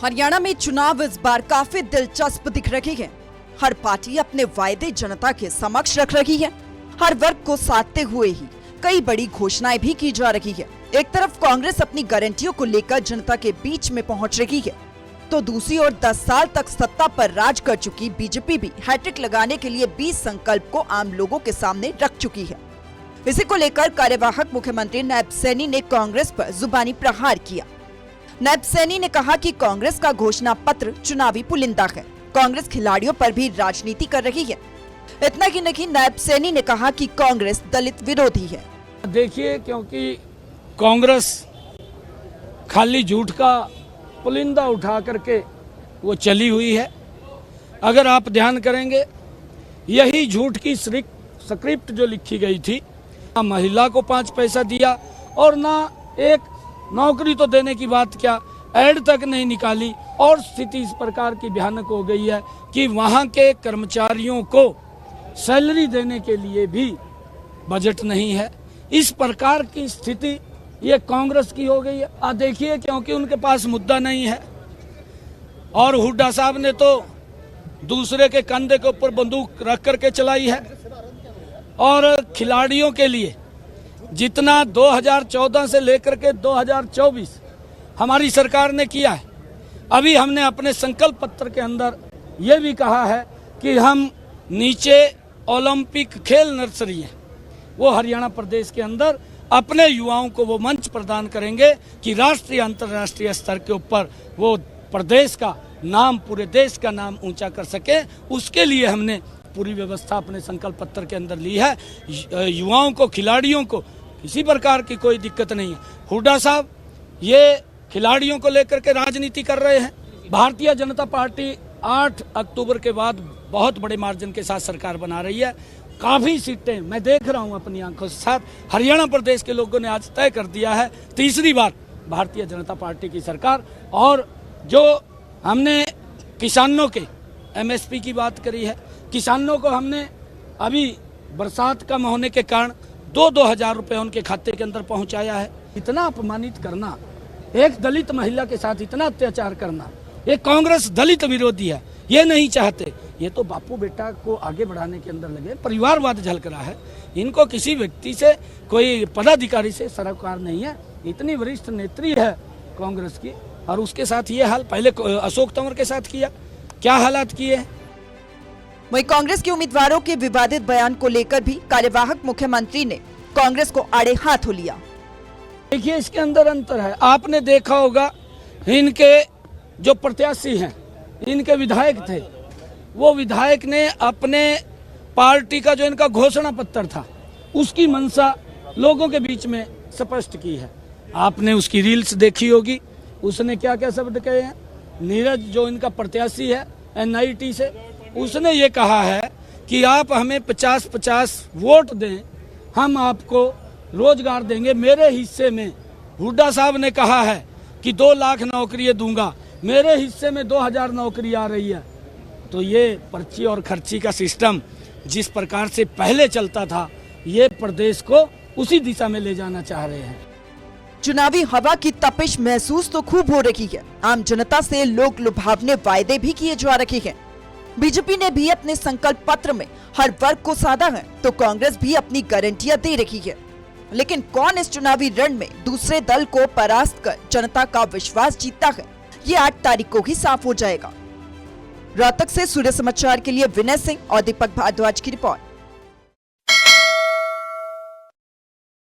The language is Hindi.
हरियाणा में चुनाव इस बार काफी दिलचस्प दिख रहे हैं। हर पार्टी अपने वायदे जनता के समक्ष रख रही है। हर वर्ग को साधते हुए ही कई बड़ी घोषणाएं भी की जा रही है। एक तरफ कांग्रेस अपनी गारंटियों को लेकर जनता के बीच में पहुंच रही है, तो दूसरी ओर 10 साल तक सत्ता पर राज कर चुकी बीजेपी भी हैट्रिक लगाने के लिए 20 संकल्प को आम लोगों के सामने रख चुकी है। इसी को लेकर कार्यवाहक मुख्यमंत्री नायब सैनी ने कांग्रेस पर जुबानी प्रहार किया। नायब सैनी ने कहा कि कांग्रेस का घोषणा पत्र चुनावी पुलिंदा है। कांग्रेस खिलाड़ियों पर भी राजनीति कर रही है। इतना ही नहीं, नायब सैनी ने कहा कि कांग्रेस दलित विरोधी है। देखिए, क्योंकि कांग्रेस खाली झूठ का पुलिंदा उठा करके वो चली हुई है। अगर आप ध्यान करेंगे, यही झूठ की स्क्रिप्ट जो लिखी गई थी, ना महिला को 5 पैसा दिया और ना एक नौकरी तो देने की बात क्या, ऐड तक नहीं निकाली। और स्थिति इस प्रकार की भयानक हो गई है कि वहां के कर्मचारियों को सैलरी देने के लिए भी बजट नहीं है। इस प्रकार की स्थिति ये कांग्रेस की हो गई है। देखिए, क्योंकि उनके पास मुद्दा नहीं है और हुड्डा साहब ने तो दूसरे के कंधे के ऊपर बंदूक रख करके चलाई है। और खिलाड़ियों के लिए जितना 2014 से लेकर के 2024 हमारी सरकार ने किया है, अभी हमने अपने संकल्प पत्र के अंदर ये भी कहा है कि हम नीचे ओलंपिक खेल नर्सरी है, वो हरियाणा प्रदेश के अंदर अपने युवाओं को वो मंच प्रदान करेंगे कि राष्ट्रीय अंतर्राष्ट्रीय स्तर के ऊपर वो प्रदेश का नाम, पूरे देश का नाम ऊंचा कर सके। उसके लिए हमने पूरी व्यवस्था अपने संकल्प पत्र के अंदर ली है। युवाओं को, खिलाड़ियों को किसी प्रकार की कोई दिक्कत नहीं है। हुड्डा साहब ये खिलाड़ियों को लेकर के राजनीति कर रहे हैं। भारतीय जनता पार्टी 8 अक्टूबर के बाद बहुत बड़े मार्जिन के साथ सरकार बना रही है। काफी सीटें मैं देख रहा हूं अपनी आंखों के साथ। हरियाणा प्रदेश के लोगों ने आज तय कर दिया है तीसरी बार भारतीय जनता पार्टी की सरकार। और जो हमने किसानों के MSP की बात करी है, किसानों को हमने अभी बरसात कम होने के कारण 2-2 हजार रुपए उनके खाते के अंदर पहुंचाया है। इतना अपमानित करना, एक दलित महिला के साथ इतना अत्याचार करना, ये कांग्रेस दलित विरोधी है, ये नहीं चाहते। ये तो बापू बेटा को आगे बढ़ाने के अंदर लगे, परिवारवाद झलक रहा है। इनको किसी व्यक्ति से, कोई पदाधिकारी से सरोकार नहीं है। इतनी वरिष्ठ नेत्री है कांग्रेस की और उसके साथ ये हाल। पहले अशोक तंवर के साथ किया, क्या हालात किए हैं। वहीं कांग्रेस के उम्मीदवारों के विवादित बयान को लेकर भी कार्यवाहक मुख्यमंत्री ने कांग्रेस को आड़े हाथों लिया। देखिए, इसके अंदर अंतर है। आपने देखा होगा, इनके जो प्रत्याशी हैं, इनके विधायक थे, वो विधायक ने अपने पार्टी का जो इनका घोषणा पत्र था, उसकी मंशा लोगों के बीच में स्पष्ट की है। आपने उसकी रील्स देखी होगी। उसने क्या क्या शब्द कहे हैं। नीरज जो इनका प्रत्याशी है NIT से, उसने ये कहा है कि आप हमें 50-50 वोट दें, हम आपको रोजगार देंगे। मेरे हिस्से में हुड्डा साहब ने कहा है कि 2 लाख नौकरियां दूंगा, मेरे हिस्से में 2000 नौकरी आ रही है। तो ये पर्ची और खर्ची का सिस्टम जिस प्रकार से पहले चलता था, ये प्रदेश को उसी दिशा में ले जाना चाह रहे हैं। चुनावी हवा की तपिश महसूस तो खूब हो रही है। आम जनता से लोग लुभावने वायदे भी किए जा रहे हैं। बीजेपी ने भी अपने संकल्प पत्र में हर वर्ग को साधा है, तो कांग्रेस भी अपनी गारंटियां दे रही है। लेकिन कौन इस चुनावी रण में दूसरे दल को परास्त कर जनता का विश्वास जीतता है, ये 8 तारीख को ही साफ हो जाएगा। रोहतक से सूर्य समाचार के लिए विनय सिंह और दीपक भारद्वाज की रिपोर्ट।